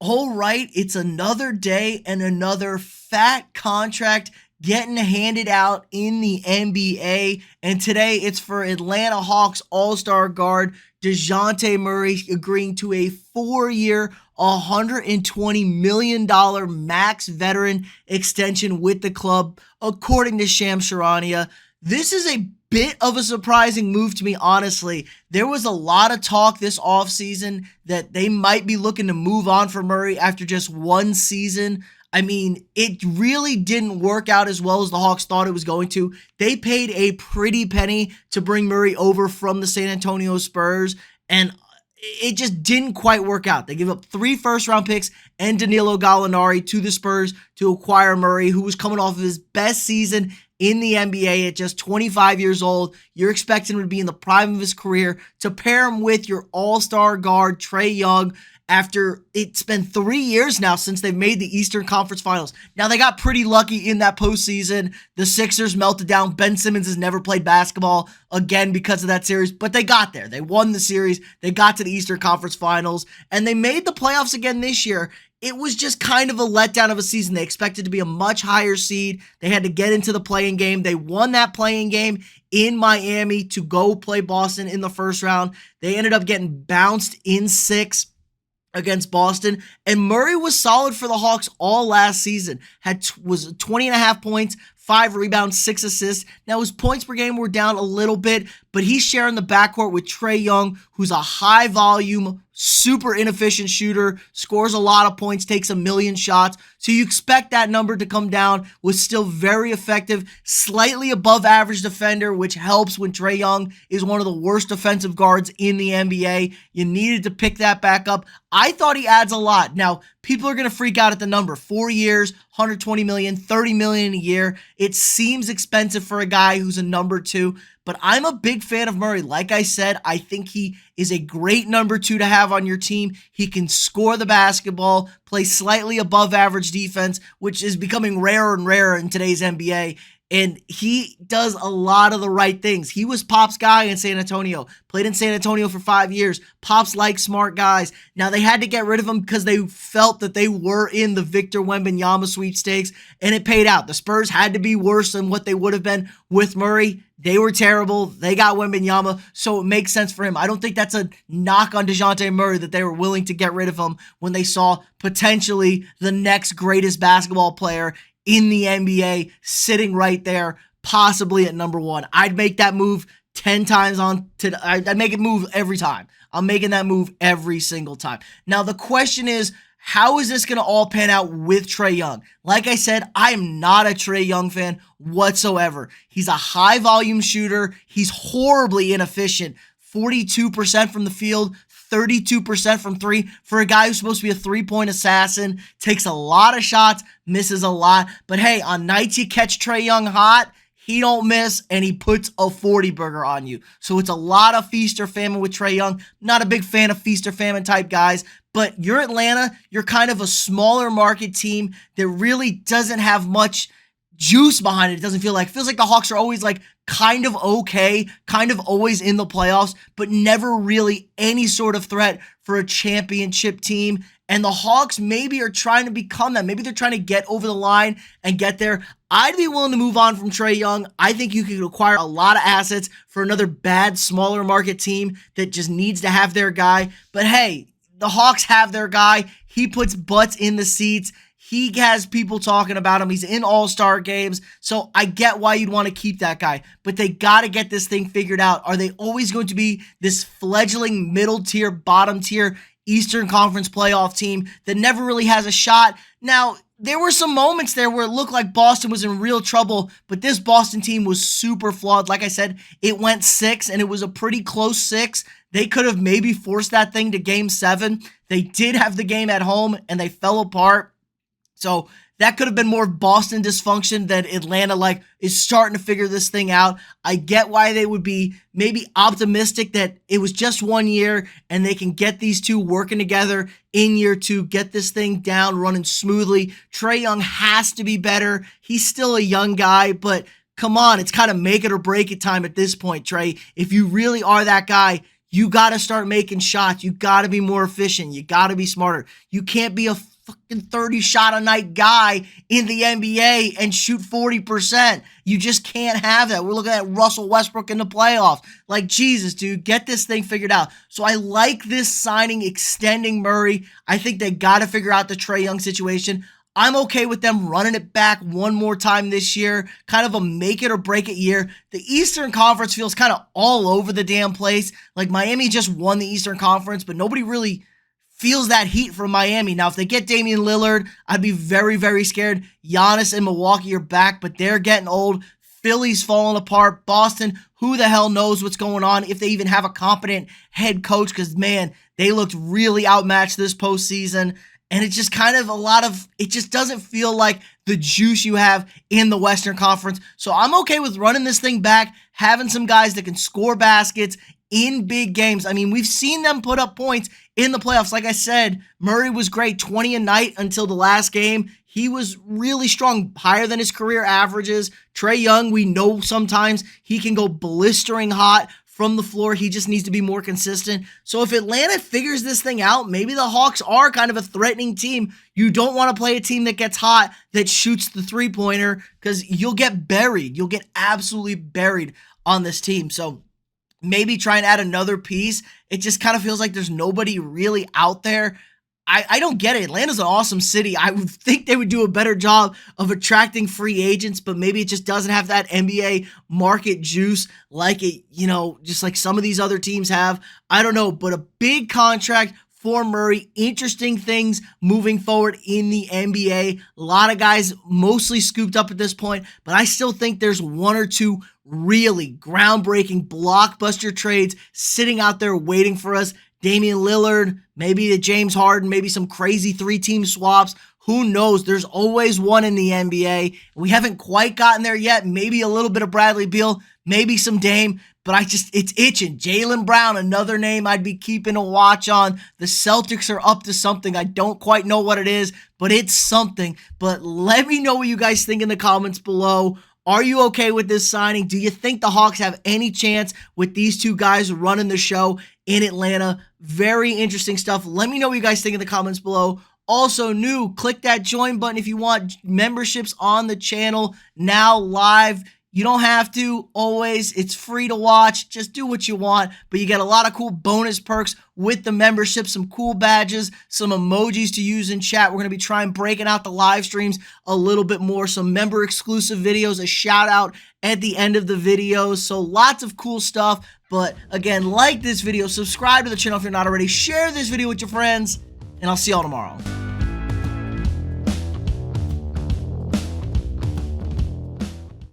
All right, it's another day and another fat contract getting handed out in the NBA. And today it's for Atlanta Hawks All-Star guard Dejounte Murray agreeing to a 4-year, $120 million max veteran extension with the club, according to Shams Charania. This is a bit of a surprising move to me, honestly. There was a lot of talk this offseason that they might be looking to move on from Murray after just one season. I mean, it really didn't work out as well as the Hawks thought it was going to. They paid a pretty penny to bring Murray over from the San Antonio Spurs, and it just didn't quite work out. They gave up 3 first-round picks and Danilo Gallinari to the Spurs to acquire Murray, who was coming off of his best season in the NBA at just 25 years old. You're expecting him to be in the prime of his career, to pair him with your all-star guard, Trae Young, after it's been 3 years now since they've made the Eastern Conference Finals. Now, they got pretty lucky in that postseason. The Sixers melted down. Ben Simmons has never played basketball again because of that series, but they got there. They won the series. They got to the Eastern Conference Finals, and they made the playoffs again this year. It was just kind of a letdown of a season. They expected to be a much higher seed. They had to get into the play-in game. They won that play-in game in Miami to go play Boston in the first round. They ended up getting bounced in 6 against Boston, and Murray was solid for the Hawks all last season. Was 20.5 points, 5 rebounds, 6 assists. Now, his points per game were down a little bit, but he's sharing the backcourt with Trae Young, who's a high-volume, super inefficient shooter, scores a lot of points, takes a million shots. So you expect that number to come down. Was still very effective, slightly above average defender, which helps when Trae Young is one of the worst defensive guards in the NBA. You needed to pick that back up. I thought he adds a lot. Now, people are going to freak out at the number. 4 years, $120 million, $30 million a year. It seems expensive for a guy who's a number 2, but I'm a big fan of Murray. Like I said, I think he is a great number 2 to have on your team. He can score the basketball, play slightly above average defense, which is becoming rarer and rarer in today's NBA. And he does a lot of the right things. He was Pop's guy in San Antonio. Played in San Antonio for 5 years. Pop's like smart guys. Now, they had to get rid of him because they felt that they were in the Victor Wembanyama sweepstakes, and it paid out. The Spurs had to be worse than what they would have been with Murray. They were terrible. They got Wembanyama, so it makes sense for him. I don't think that's a knock on Dejounte Murray that they were willing to get rid of him when they saw potentially the next greatest basketball player in the NBA sitting right there, possibly at number 1. I'd make that move 10 times I'd make it move every time. I'm making that move every single time. Now, the question is, how is this going to all pan out with Trae Young? Like I said, I am not a Trae Young fan whatsoever. He's a high-volume shooter. He's horribly inefficient. 42% from the field, 32% from 3 for a guy who's supposed to be a 3-point assassin. Takes a lot of shots, misses a lot. But hey, on nights you catch Trae Young hot, he don't miss, and he puts a 40-burger on you. So it's a lot of feast or famine with Trae Young. Not a big fan of feast or famine type guys, but you're Atlanta. You're kind of a smaller market team that really doesn't have much juice behind it. It doesn't feel like. It feels like the Hawks are always like kind of okay, kind of always in the playoffs, but never really any sort of threat for a championship team. And the Hawks maybe are trying to become that. Maybe they're trying to get over the line and get there. I'd be willing to move on from Trae Young. I think you could acquire a lot of assets for another bad, smaller market team that just needs to have their guy. But hey, the Hawks have their guy. He puts butts in the seats. He has people talking about him. He's in all-star games. So I get why you'd want to keep that guy. But they got to get this thing figured out. Are they always going to be this fledgling middle-tier, bottom-tier Eastern Conference playoff team that never really has a shot? Now, there were some moments there where it looked like Boston was in real trouble, but this Boston team was super flawed. Like I said, it went 6, and it was a pretty close 6. They could have maybe forced that thing to Game 7. They did have the game at home, and they fell apart. So that could have been more Boston dysfunction than Atlanta, is starting to figure this thing out. I get why they would be maybe optimistic that it was just 1 year and they can get these two working together in year 2, get this thing down, running smoothly. Trae Young has to be better. He's still a young guy, but come on, it's kind of make it or break it time at this point, Trae. If you really are that guy, you got to start making shots. You got to be more efficient. You got to be smarter. You can't be a fucking 30 shot a night guy in the NBA and shoot 40%. You just can't have that. We're looking at Russell Westbrook in the playoffs. Like, Jesus, dude, get this thing figured out. So I like this signing, extending Murray. I think they got to figure out the Trae Young situation. I'm okay with them running it back one more time this year, kind of a make it or break it year. The Eastern Conference feels kind of all over the damn place. Like, Miami just won the Eastern Conference, but nobody really feels that heat from Miami. Now, if they get Damian Lillard, I'd be very, very scared. Giannis and Milwaukee are back, but they're getting old. Philly's falling apart. Boston, who the hell knows what's going on, if they even have a competent head coach, because, man, they looked really outmatched this postseason. And it's just kind of it just doesn't feel like the juice you have in the Western Conference. So I'm okay with running this thing back, having some guys that can score baskets in big games. I mean, we've seen them put up points in the playoffs. Like I said, Murray was great, 20 a night until the last game. He was really strong, higher than his career averages. Trae Young, we know sometimes he can go blistering hot from the floor. He just needs to be more consistent. So if Atlanta figures this thing out, maybe the Hawks are kind of a threatening team. You don't want to play a team that gets hot, that shoots the three-pointer, because you'll get buried. You'll get absolutely buried on this team. So maybe try and add another piece. It just kind of feels like there's nobody really out there. I don't get it. Atlanta's an awesome city. I would think they would do a better job of attracting free agents, but maybe it just doesn't have that NBA market juice like it, just like some of these other teams have. I don't know, but a big contract for Murray. Interesting things moving forward in the NBA. A lot of guys mostly scooped up at this point, but I still think there's one or two really groundbreaking blockbuster trades sitting out there waiting for us. Damian Lillard, maybe the James Harden, maybe some crazy three-team swaps. Who knows? There's always one in the NBA. We haven't quite gotten there yet. Maybe a little bit of Bradley Beal, maybe some Dame, but it's itching. Jaylen Brown, another name I'd be keeping a watch on. The Celtics are up to something. I don't quite know what it is, but it's something. But let me know what you guys think in the comments below. Are you okay with this signing? Do you think the Hawks have any chance with these two guys running the show in Atlanta? Very interesting stuff. Let me know what you guys think in the comments below. Also new, click that join button if you want memberships on the channel now live. You don't have to always. It's free to watch. Just do what you want. But you get a lot of cool bonus perks with the membership, some cool badges, some emojis to use in chat. We're going to be trying breaking out the live streams a little bit more. Some member exclusive videos, a shout out at the end of the videos. So lots of cool stuff. But again, like this video, subscribe to the channel if you're not already, share this video with your friends, and I'll see y'all tomorrow.